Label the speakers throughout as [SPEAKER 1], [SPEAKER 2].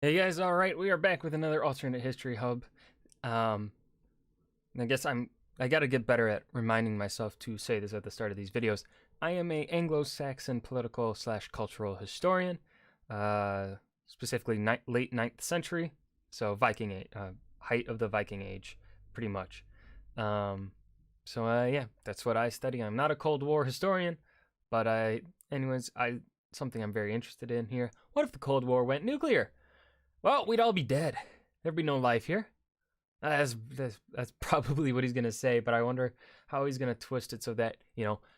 [SPEAKER 1] Hey guys, all right, we are back with another alternate history hub. Um, I guess I got to get better at reminding myself to say this at the start of these videos. I am a Anglo-Saxon political slash cultural historian, uh, specifically late 9th century, so Viking age, height of the Viking Age, pretty much. Um, yeah, that's what I study. I'm not a Cold War historian, but anyways, something I'm very interested in here. What if the Cold War went nuclear? Well, we'd all be dead. There'd be no life here. That's probably what he's gonna say, but I wonder how he's gonna twist it so that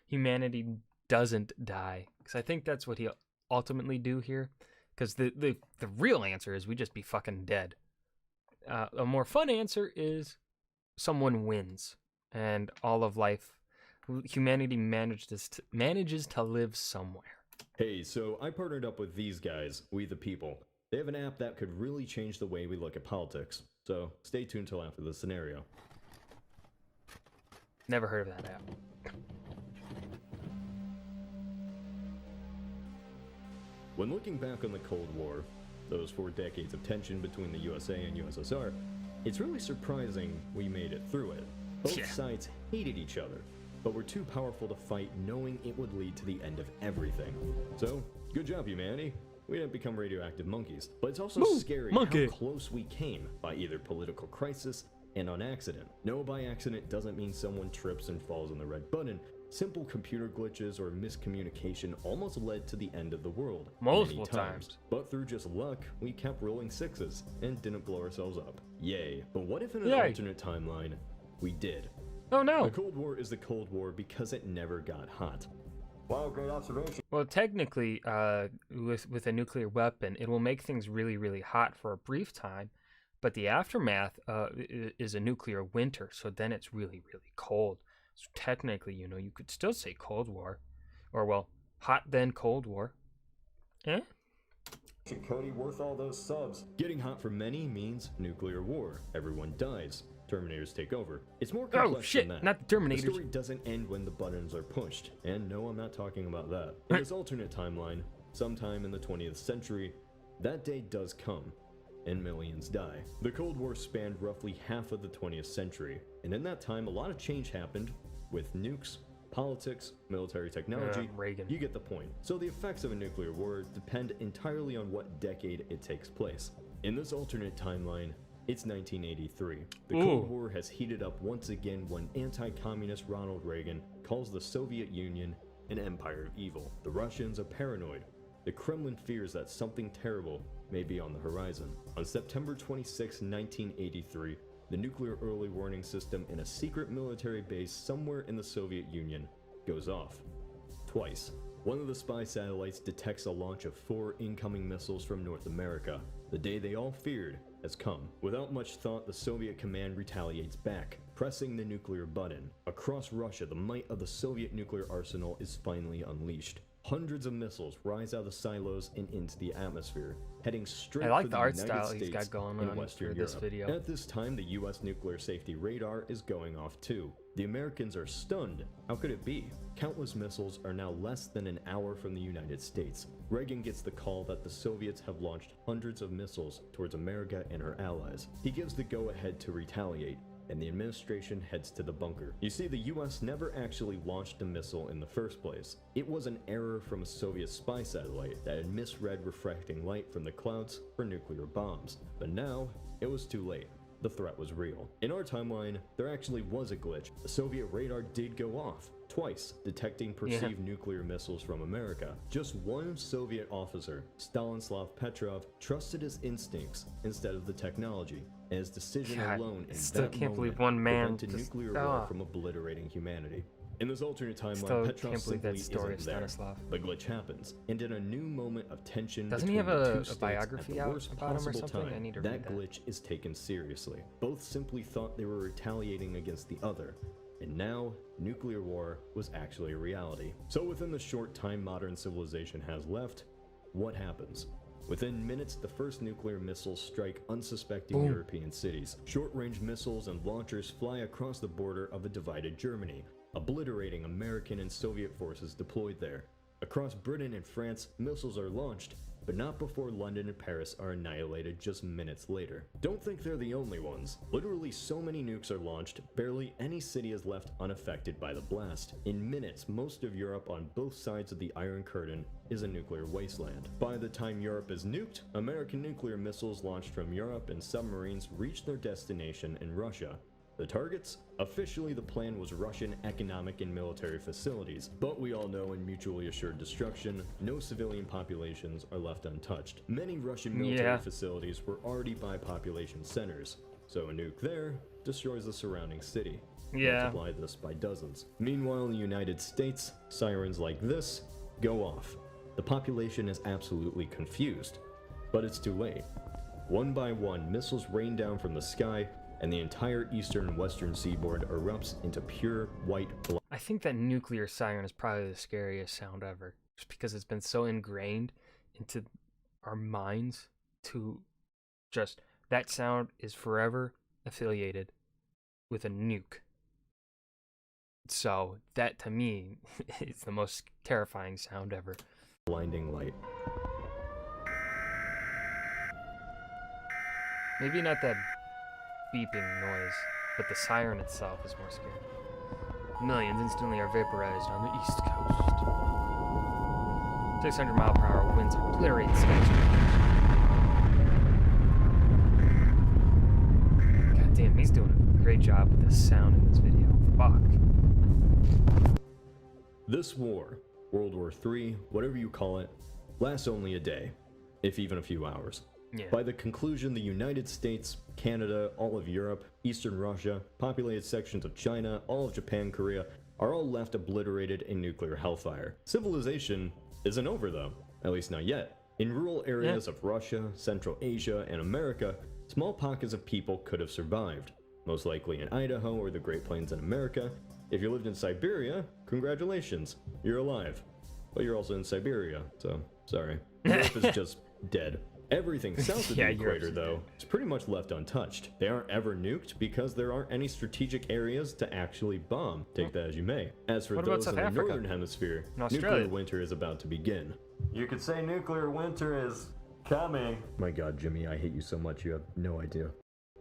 [SPEAKER 1] humanity doesn't die. Because I think that's what he'll ultimately do here. Because the real answer is we just be fucking dead. A more fun answer is someone wins, and all of life, humanity manages to live somewhere.
[SPEAKER 2] Hey, so I partnered up with these guys, We the People. They have an app that could really change the way we look at politics. So stay tuned till after the scenario.
[SPEAKER 1] Never heard of that app.
[SPEAKER 2] When looking back on the Cold War, those 4 decades of tension between the USA and USSR, it's really surprising we made it through it. Both sides hated each other, but were too powerful to fight, knowing it would lead to the end of everything. So, good job, humanity. We didn't become radioactive monkeys, but it's also scary how close we came by either political crisis and on accident. No, by accident doesn't mean someone trips and falls on the red button. Simple computer glitches or miscommunication almost led to the end of the world
[SPEAKER 1] multiple times.
[SPEAKER 2] But through just luck, we kept rolling 6s and didn't blow ourselves up. Yay. But what if in an alternate timeline, we did?
[SPEAKER 1] Oh no!
[SPEAKER 2] The Cold War is the Cold War because it never got hot. Wow, great observation.
[SPEAKER 1] Well, technically, with a nuclear weapon, it will make things really, really hot for a brief time, but the aftermath is a nuclear winter, so then it's really, really cold. So technically, you could still say Cold War, or well, hot then Cold War. Eh?
[SPEAKER 2] Cody, worth all those subs. Getting hot for many means nuclear war. Everyone dies. Terminators take over. It's more complex than that.
[SPEAKER 1] Not the Terminators.
[SPEAKER 2] The story doesn't end when the buttons are pushed. And no, I'm not talking about that. In this alternate timeline, sometime in the 20th century, that day does come, and millions die. The Cold War spanned roughly half of the 20th century, and in that time a lot of change happened with nukes, politics, military technology.
[SPEAKER 1] Reagan.
[SPEAKER 2] You get the point. So the effects of a nuclear war depend entirely on what decade it takes place. In this alternate timeline, it's 1983. The Cold War has heated up once again when anti-communist Ronald Reagan calls the Soviet Union an empire of evil. The Russians are paranoid. The Kremlin fears that something terrible may be on the horizon. On September 26, 1983, the nuclear early warning system in a secret military base somewhere in the Soviet Union goes off. Twice. One of the spy satellites detects a launch of 4 incoming missiles from North America. The day they all feared has come. Without much thought, the Soviet command retaliates back, pressing the nuclear button. Across Russia, the might of the Soviet nuclear arsenal is finally unleashed. Hundreds of missiles rise out of the silos and into the atmosphere, heading straight for the United States
[SPEAKER 1] he's got going
[SPEAKER 2] and
[SPEAKER 1] on
[SPEAKER 2] Western
[SPEAKER 1] this
[SPEAKER 2] Europe.
[SPEAKER 1] video.
[SPEAKER 2] At this time, the US nuclear safety radar is going off too. The Americans are stunned. How could it be? Countless missiles are now less than an hour from the United States. Reagan gets the call that the Soviets have launched hundreds of missiles towards America and her allies. He gives the go-ahead to retaliate, and the administration heads to the bunker. You see, the US never actually launched a missile in the first place. It was an error from a Soviet spy satellite that had misread refracting light from the clouds for nuclear bombs. But now, it was too late. The threat was real. In our timeline, there actually was a glitch. The Soviet radar did go off, twice, detecting perceived nuclear missiles from America. Just one Soviet officer, Stanislav Petrov, trusted his instincts instead of the technology, and his decision alone in that moment prevented nuclear war from obliterating humanity. In this alternate timeline, Petrov simply isn't there. The glitch happens, and in a new moment of tension between the two states at the worst possible time, that glitch is taken seriously. Both simply thought they were retaliating against the other, and now, nuclear war was actually a reality. So within the short time modern civilization has left, what happens? Within minutes, the first nuclear missiles strike unsuspecting European cities. Short-range missiles and launchers fly across the border of a divided Germany, obliterating American and Soviet forces deployed there. Across Britain and France, missiles are launched, but not before London and Paris are annihilated just minutes later. Don't think they're the only ones. Literally so many nukes are launched, barely any city is left unaffected by the blast. In minutes, most of Europe on both sides of the Iron Curtain is a nuclear wasteland. By the time Europe is nuked, American nuclear missiles launched from Europe and submarines reach their destination in Russia. The targets? Officially, the plan was Russian economic and military facilities, but we all know in mutually assured destruction, no civilian populations are left untouched. Many Russian military facilities were already by population centers, so a nuke there destroys the surrounding city. Multiply this by dozens. Meanwhile, in the United States, sirens like this go off. The population is absolutely confused, but it's too late. One by one, missiles rain down from the sky, and the entire eastern and western seaboard erupts into pure white blood.
[SPEAKER 1] I think that nuclear siren is probably the scariest sound ever, just because it's been so ingrained into our minds to just, that sound is forever affiliated with a nuke. So that, to me, is the most terrifying sound ever.
[SPEAKER 2] Blinding light.
[SPEAKER 1] Maybe not that beeping noise, but the siren itself is more scary. Millions instantly are vaporized on the East Coast. 600 mile per hour winds obliterate skyscrapers. God damn, he's doing a great job with the sound in this video. Fuck.
[SPEAKER 2] This war, World War III, whatever you call it, lasts only a day, if even a few hours. By the conclusion, the United States, Canada, all of Europe, Eastern Russia, populated sections of China, all of Japan, Korea, are all left obliterated in nuclear hellfire. Civilization isn't over though, at least not yet. In rural areas of Russia, Central Asia, and America, small pockets of people could have survived, most likely in Idaho or the Great Plains in America. If you lived in Siberia, congratulations, you're alive. But you're also in Siberia, so sorry. Europe is just dead. Everything south of the equator, though, is pretty much left untouched. They aren't ever nuked because there aren't any strategic areas to actually bomb. Take that as you may. As for those in the northern hemisphere, nuclear winter is about to begin. You could say nuclear winter is coming. My god, Jimmy, I hate you so much you have no idea.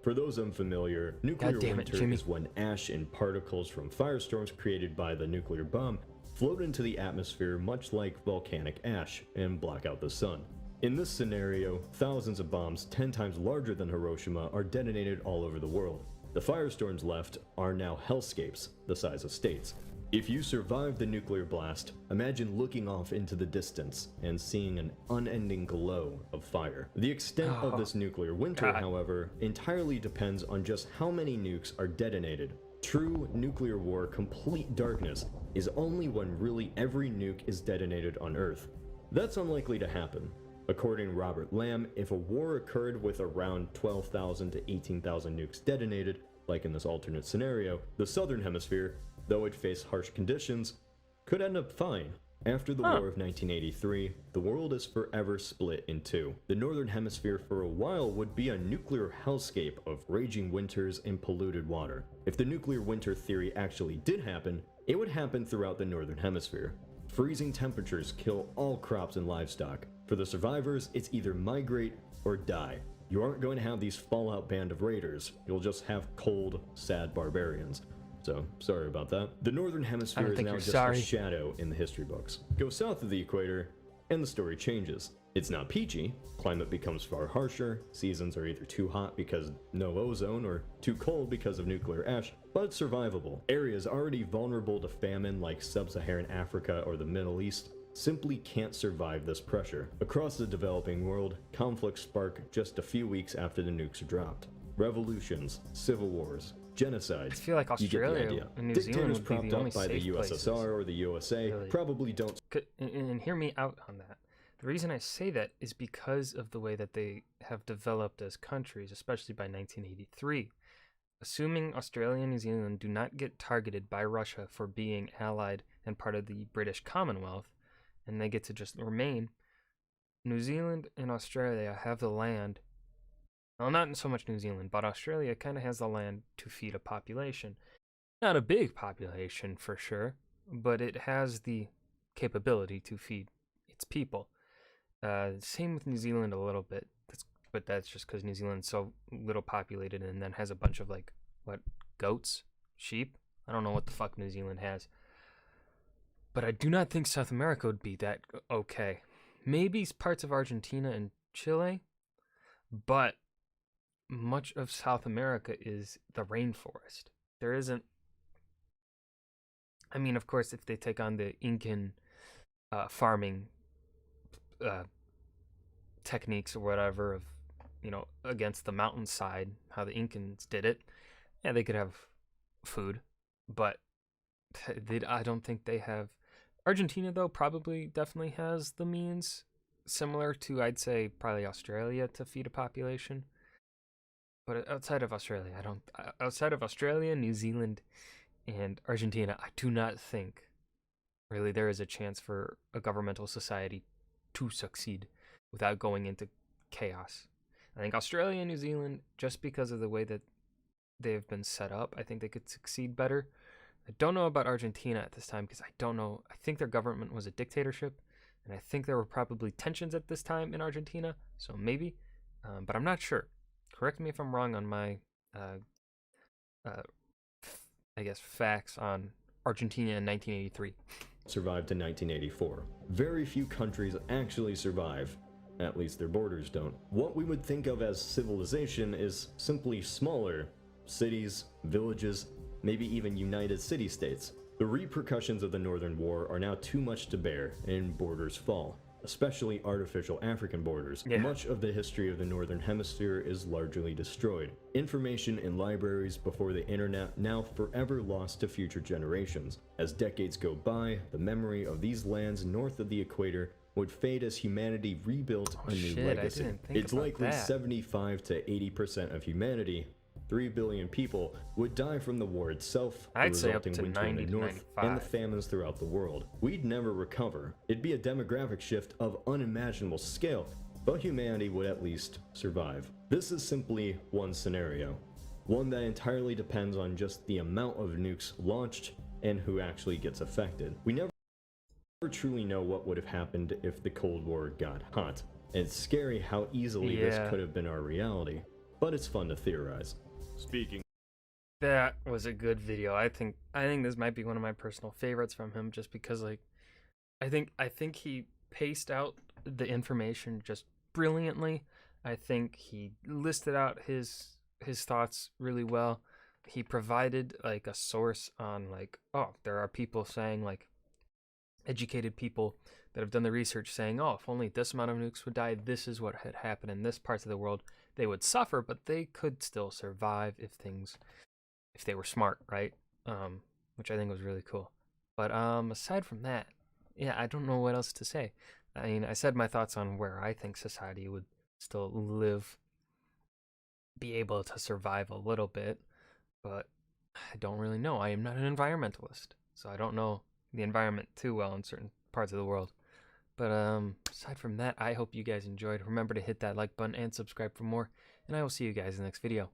[SPEAKER 2] For those unfamiliar, nuclear winter is when ash and particles from firestorms created by the nuclear bomb float into the atmosphere much like volcanic ash and block out the sun. In this scenario, thousands of bombs 10 times larger than Hiroshima are detonated all over the world. The firestorms left are now hellscapes, the size of states. If you survive the nuclear blast, imagine looking off into the distance and seeing an unending glow of fire. The extent of this nuclear winter, however, entirely depends on just how many nukes are detonated. True nuclear war, complete darkness, is only when really every nuke is detonated on Earth. That's unlikely to happen. According to Robert Lamb, if a war occurred with around 12,000 to 18,000 nukes detonated, like in this alternate scenario, the southern hemisphere, though it faced harsh conditions, could end up fine. After the War of 1983, the world is forever split in two. The northern hemisphere for a while would be a nuclear hellscape of raging winters and polluted water. If the nuclear winter theory actually did happen, it would happen throughout the northern hemisphere. Freezing temperatures kill all crops and livestock. For the survivors, it's either migrate or die. You aren't going to have these fallout band of raiders. You'll just have cold, sad barbarians. So, sorry about that. The northern hemisphere is now just a shadow in the history books. Go south of the equator, and the story changes. It's not peachy, climate becomes far harsher, seasons are either too hot because no ozone or too cold because of nuclear ash, but it's survivable. Areas already vulnerable to famine like sub-Saharan Africa or the Middle East simply can't survive this pressure. Across the developing world, conflicts spark just a few weeks after the nukes are dropped. Revolutions, civil wars, genocides. I
[SPEAKER 1] feel like Australia and New Zealand would be the only
[SPEAKER 2] by the USSR or the USA probably don't.
[SPEAKER 1] And hear me out on that. The reason I say that is because of the way that they have developed as countries, especially by 1983. Assuming Australia and New Zealand do not get targeted by Russia for being allied and part of the British Commonwealth, and they get to just remain, New Zealand and Australia have the land. Well, not so much New Zealand, but Australia kind of has the land to feed a population. Not a big population for sure, but it has the capability to feed its people. Same with New Zealand a little bit, but that's just because New Zealand's so little populated and then has a bunch of like what, goats, sheep. I don't know what the fuck New Zealand has, but I do not think South America would be that okay. Maybe parts of Argentina and Chile, but much of South America is the rainforest. There isn't. I mean, of course, if they take on the Incan farming uh, techniques or whatever of, against the mountainside, how the Incans did it, yeah, they could have food, but I don't think they have. Argentina, though, probably definitely has the means, similar to, I'd say, probably Australia to feed a population. But outside of Australia, I don't. Outside of Australia, New Zealand, and Argentina, I do not think really there is a chance for a governmental society to succeed without going into chaos. I think Australia and New Zealand, just because of the way that they've been set up, I think they could succeed better. I don't know about Argentina at this time because I don't know. I think their government was a dictatorship, and I think there were probably tensions at this time in Argentina, so maybe, but I'm not sure. Correct me if I'm wrong on my, I guess, facts on Argentina in 1983.
[SPEAKER 2] Survived to 1984. Very few countries actually survive. At least their borders don't. What we would think of as civilization is simply smaller cities, villages, maybe even united city-states. The repercussions of the Northern War are now too much to bear, and borders fall, especially artificial African borders.
[SPEAKER 1] Yeah.
[SPEAKER 2] Much of the history of the Northern Hemisphere is largely destroyed. Information in libraries before the internet now forever lost to future generations. As decades go by, the memory of these lands north of the equator would fade as humanity rebuilt a new legacy. It's likely 75 to 80% of humanity, 3 billion people, would die from the war itself, the
[SPEAKER 1] I'd say up
[SPEAKER 2] resulting
[SPEAKER 1] to
[SPEAKER 2] winter in
[SPEAKER 1] 90
[SPEAKER 2] the
[SPEAKER 1] to
[SPEAKER 2] north,
[SPEAKER 1] 95.
[SPEAKER 2] and the famines throughout the world. We'd never recover. It'd be a demographic shift of unimaginable scale, but humanity would at least survive. This is simply one scenario, one that entirely depends on just the amount of nukes launched and who actually gets affected. We never truly know what would have happened if the Cold War got hot. And it's scary how easily this could have been our reality, but it's fun to theorize. Speaking.
[SPEAKER 1] That was a good video. I think this might be one of my personal favorites from him, just because like I think he paced out the information just brilliantly. I think he listed out his thoughts really well. He provided like a source on like, oh, there are people saying, like, educated people that have done the research saying, oh, if only this amount of nukes would die, this is what had happened in this parts of the world. They would suffer, but they could still survive if they were smart, right? Which I think was really cool. But aside from that, yeah, I don't know what else to say. I mean, I said my thoughts on where I think society would still live, be able to survive a little bit, but I don't really know. I am not an environmentalist, so I don't know the environment too well in certain parts of the world. But aside from that, I hope you guys enjoyed. Remember to hit that like button and subscribe for more, and I will see you guys in the next video.